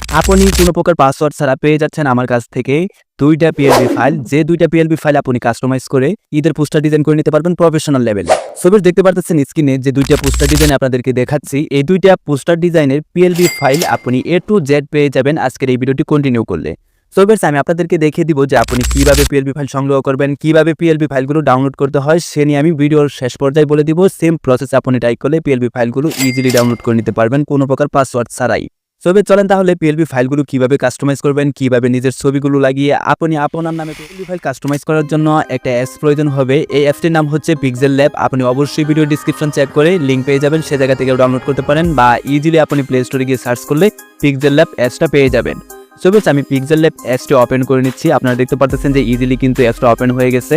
আপনি কোনো প্রকার পাসওয়ার্ড ছাড়া পেয়ে যাচ্ছেন আমার কাছ থেকে দুইটা পিএলবি ফাইল, যে দুইটা পিএলবি ফাইল আপনি কাস্টমাইজ করে ঈদের পোস্টার ডিজাইন করে নিতে পারবেন প্রফেশনাল লেভেলে। ছবিতে দেখতে পাচ্ছেন স্ক্রিনে যে দুইটা পোস্টার ডিজাইন আপনাদেরকে দেখাচ্ছি, এই দুইটা পোস্টার ডিজাইনের পিএলবি ফাইল আপনি A to Z পেয়ে যাবেন আজকের এই ভিডিওটি কন্টিনিউ করলে। সো ভিউয়ার্স, আমি আপনাদেরকে দেখিয়ে দিব যে আপনি কিভাবে পিএলবি ফাইল সংগ্রহ করবেন, কিভাবে পিএলবি ফাইলগুলো ডাউনলোড করতে হয় সে নিয়ে আমি ভিডিওর শেষ পর্যায়ে বলে দিব। সেম প্রসেস আপনি টাইপ করলে পিএলবি ফাইলগুলো ইজিলি ডাউনলোড করে নিতে পারবেন কোনো প্রকার পাসওয়ার্ড ছাড়াই। ছবি চলেন তাহলে পিএলবি ফাইলগুলো কিভাবে কাস্টমাইজ করবেন, কিভাবে নিজের ছবিগুলো লাগিয়ে আপনি আপনার নামে পিএলবি ফাইল কাস্টমাইজ করার জন্য একটা অ্যাপস প্রয়োজন হবে। এই অ্যাপসটির নাম হচ্ছে Pixellab। আপনি অবশ্যই ভিডিও ডেসক্রিপশন চেক করে লিংক পেয়ে যাবেন, সে জায়গা থেকে ডাউনলোড করতে পারেন বা ইজিলি আপনি প্লে স্টোরে গিয়ে সার্চ করলে Pixellab অ্যাপসটা পেয়ে যাবেন। সো ভিউয়ার্স, আমি Pixellab অ্যাপসটি ওপেন করে নিচ্ছি। আপনারা দেখতে পাচ্ছেন যে ইজিলি কিন্তু অ্যাপসটা ওপেন হয়ে গেছে।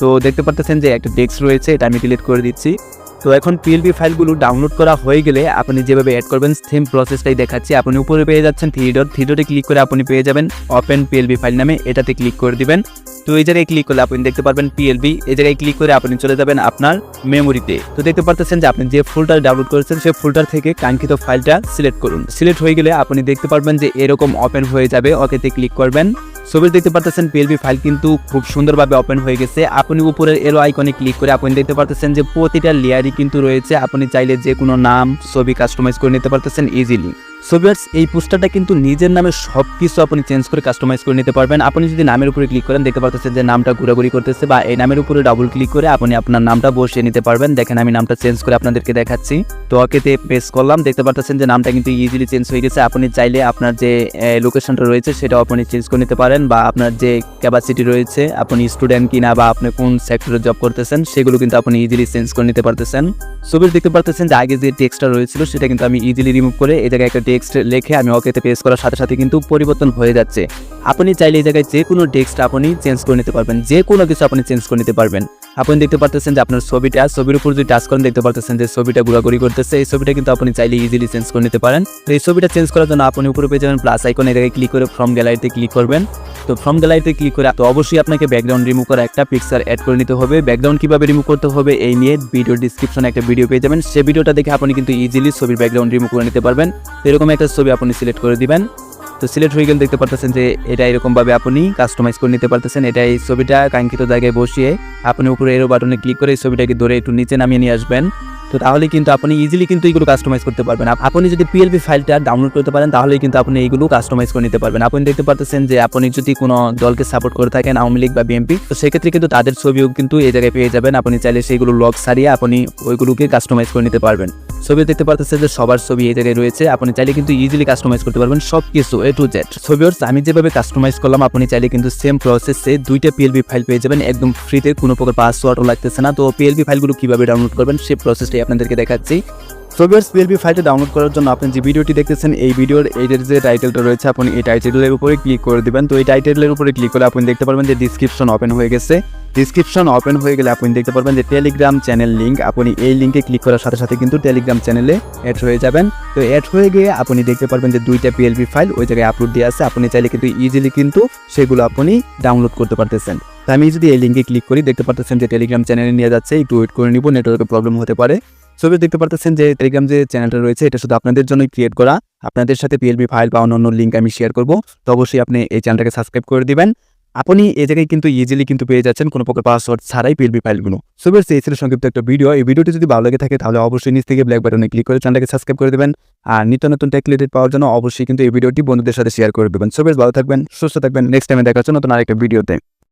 তো দেখতে পাচ্ছেন যে একটা টেক্সট রয়েছে, এটা আমি ডিলিট করে দিচ্ছি। তো এখন পিএলবি ফাইলগুলো ডাউনলোড করা হয়ে গেলে আপনি যেভাবে অ্যাড করবেন সেম প্রসেসটাই দেখাচ্ছি। আপনি উপরে পেয়ে যাচ্ছেন থ্রি ডটে ক্লিক করে আপনি পেয়ে যাবেন ওপেন পিএলবি ফাইল নামে, এটাতে ক্লিক করে দিবেন। তো এই জায়গায় ক্লিক করলে আপনি দেখতে পারবেন পিএলবি, এই জায়গায় ক্লিক করে আপনি চলে যাবেন আপনার মেমোরিতে। তো দেখতে পাচ্ছেন যে আপনি যে ফোল্ডার ডাউনলোড করেছেন সেই ফোল্ডার থেকে কাঙ্ক্ষিত ফাইলটা সিলেক্ট করুন। সিলেক্ট হয়ে গেলে আপনি দেখতে পারবেন যে এরকম ওপেন হয়ে যাবে, ওকেতে ক্লিক করবেন। ছবি দেখতে পাচ্ছেন পিএলবি ফাইল কিন্তু খুব সুন্দরভাবে ওপেন হয়ে গেছে। আপনি উপরের এরো আইকনে ক্লিক করে আপনি দেখতে পাচ্ছেন যে প্রতিটা লেয়ারই কিন্তু রয়েছে। আপনি চাইলে যে কোনো নাম ছবি কাস্টমাইজ করে নিতে পারতেছেন ইজিলি। সো ভিউয়ার্স, এই পোস্টারটা কিন্তু নিজের নামে সবকিছু আপনি চেঞ্জ করে কাস্টমাইজ করে নিতে পারবেন। আপনি যদি নামের উপরে ক্লিক করেন দেখতে পাচ্ছেন যে নামটা ঘোরাঘুরি করতেছে, বা এই নামের উপরে ডাবল ক্লিক করে আপনি আপনার নামটা বসিয়ে নিতে পারবেন। দেখেন আমি নামটা চেঞ্জ করে আপনাদেরকে দেখাচ্ছি। তো ওকেতে প্রেস করলাম, দেখতে পাচ্ছেন যে নামটা কিন্তু ইজিলি চেঞ্জ হয়ে গেছে। আপনি চাইলে আপনার যে লোকেশনটা রয়েছে সেটাও আপনি চেঞ্জ করে নিতে পারেন, বা আপনার যে ক্যাপাসিটি রয়েছে, আপনি স্টুডেন্ট কিনা বা আপনি কোন সেক্টরে জব করতেছেন সেগুলো কিন্তু আপনি ইজিলি চেঞ্জ করে নিতে পারতেছেন। ছবি দেখতে পাচ্ছেন যে আগে যে টেক্সটটা রয়েছিল সেটা কিন্তু আমি ইজিলি রিমুভ করে এই জায়গায় একটা টেক্সট লিখে আমি ওকেতে প্রেস করার সাথে সাথে কিন্তু পরিবর্তন হয়ে যাচ্ছে। আপনি চাইলে এই জায়গায় যে কোনো টেক্সট আপনি চেঞ্জ করে নিতে পারবেন, যে কোনো কিছু আপনি চেঞ্জ করে নিতে পারবেন। আপনি দেখতে পাচ্ছেন যে আপনার ছবির উপর যদি টাচ করেন দেখতে পাচ্ছেন যে ছবিটা ঘোরাঘুরি করতেছে। এই ছবিটা কিন্তু আপনি চাইলে ইজিলি চেঞ্জ করে নিতে পারেন। তো এই ছবিটা চেঞ্জ করার জন্য আপনি উপরে পেয়ে যাবেন প্লাস আইকন, এই জায়গায় ক্লিক করে ফ্রম গ্যালারিতে ক্লিক করবেন। তো ফ্রম গ্যালারিতে ক্লিক করে তো অবশ্যই আপনাকে ব্যাকগ্রাউন্ড রিমুভ করা একটা পিকচার অ্যাড করে নিতে হবে। ব্যাকগ্রাউন্ড কিভাবে রিমুভ করতে হবে এই নিয়ে ভিডিও ডেসক্রিপশনে একটা ভিডিও পেয়ে যাবেন, সেই ভিডিওটা দেখে আপনি কিন্তু ইজিলি ছবির ব্যাকগ্রাউন্ড রিমুভ করে নিতে পারবেন। এরকম একটা ছবি আপনি সিলেক্ট করে দিবেন। তো সিলেক্ট হয়ে গেলে দেখতে পাচ্ছেন যে এটা এরকমভাবে আপনি কাস্টমাইজ করে নিতে পারতেছেন। এটা এই ছবিটা কাঙ্ক্ষিত জায়গায় বসিয়ে আপনি উপরে এরো বাটনে ক্লিক করে এই ছবিটাকে ধরে একটু নিচে নামিয়ে নিয়ে আসবেন। তো তাহলে কিন্তু আপনি ইজিলি কিন্তু এইগুলো কাস্টমাইজ করতে পারবেন। আপনি যদি পিএলবি ফাইলটা ডাউনলোড করতে পারেন তাহলে কিন্তু আপনি এইগুলো কাস্টমাইজ করে নিতে পারবেন। আপনি দেখতে পাচ্ছেন যে আপনি যদি কোনো দলকে সাপোর্ট করে থাকেন, আওয়ামী লীগ বা বিএনপি, তো সেক্ষেত্রে কিন্তু তাদের ছবিও কিন্তু এই জায়গায় পেয়ে যাবেন। আপনি চাইলে সেইগুলো লগ সারিয়ে আপনি ওইগুলোকে কাস্টমাইজ করে নিতে পারবেন। ছবি দেখতে পাচ্ছেন যে সবার ছবি এই জায়গায় রয়েছে, আপনি চাইলে কিন্তু ইজিলি কাস্টমাইজ করতে পারবেন সবকিছু A to Z। ছবি আমি যেভাবে কাস্টমাইজ করলাম আপনি চাইলে কিন্তু সেম প্রসেসে দুইটা পিএলবি ফাইল পেয়ে যাবেন একদম ফ্রিতে, কোনো প্রকার পাসওয়ার্ডও লাগতেছে না। তো পিএলবি ফাইলগুলো কিভাবে ডাউনলোড করবেন সেই প্রসেসটাই আপনাদেরকে দেখাচ্ছি। সো ভিউয়ার্স, পিএলবি ফাইলটা ডাউনলোড করার জন্য আপনি যে ভিডিওটি দেখতেছেন এই ভিডিওর এইটার যে টাইটেলটা রয়েছে আপনি এই টাইটেলের উপরে ক্লিক করে দিবেন। তো এই টাইটেলের উপরে ক্লিক করে আপনি দেখতে পারবেন যে ডিসক্রিপশন ওপেন হয়ে গেছে। ডিসক্রিপশন ওপেন হয়ে গেলে আপনি দেখতে পারবেন যে টেলিগ্রাম চ্যানেল লিঙ্ক, আপনি এই লিঙ্কে ক্লিক করার সাথে সাথে কিন্তু টেলিগ্রাম চ্যানেলে অ্যাড হয়ে যাবেন। তো অ্যাড হয়ে গিয়ে আপনি দেখতে পারবেন যে দুইটা পিএলবি ফাইল ওই জায়গায় আপলোড দিয়ে আছে। আপনি চাইলে কিন্তু ইজিলি কিন্তু সেগুলো আপনি ডাউনলোড করতে পারতেছেন। তো আমি যদি এই লিঙ্কে ক্লিক করি দেখতে পারতেছেন যে টেলিগ্রাম চ্যানেলে নিয়ে যাচ্ছে, একটু ওয়েট করে নিব, নেটওয়ার্কের প্রবলেম হতে পারে। ছবি দেখতে পারতেছেন যে টেলিগ্রাম যে চ্যানেলটা রয়েছে এটা শুধু আপনাদের জন্যই ক্রিয়েট করা, আপনাদের সাথে পিএলবি ফাইল বা অন্য লিঙ্ক আমি শেয়ার করব। তো অবশ্যই আপনি এই চ্যানেলটাকে সাবস্ক্রাইব করে দিবেন। আপনি এই জায়গায় কিন্তু ইজিলি কিন্তু পেয়ে যাচ্ছেন কোনো প্রকার পাসওয়ার্ড ছাড়াই পিএলবি ফাইলগুলো। সো ভিউয়ার্স, এই ছিল সংক্ষিপ্ত একটা ভিডিও। এই ভিডিওটি যদি ভালো লাগে থাকে তাহলে অবশ্যই নিচ থেকে ব্ল্যাক বাটনে ক্লিক করে চ্যানেলটাকে সাবস্ক্রাইব করে দেবেন। আর নিত্য নতুন টেক রিলেটেড পাওয়ার জন্য অবশ্যই কিন্তু এই ভিডিওটি বন্ধুদের সাথে শেয়ার করে দেবেন। সো ভিউয়ার্স, ভালো থাকবেন, সুস্থ থাকবেন। নেক্সট টাইমে দেখা হচ্ছে নতুন আরেকটা ভিডিওতে।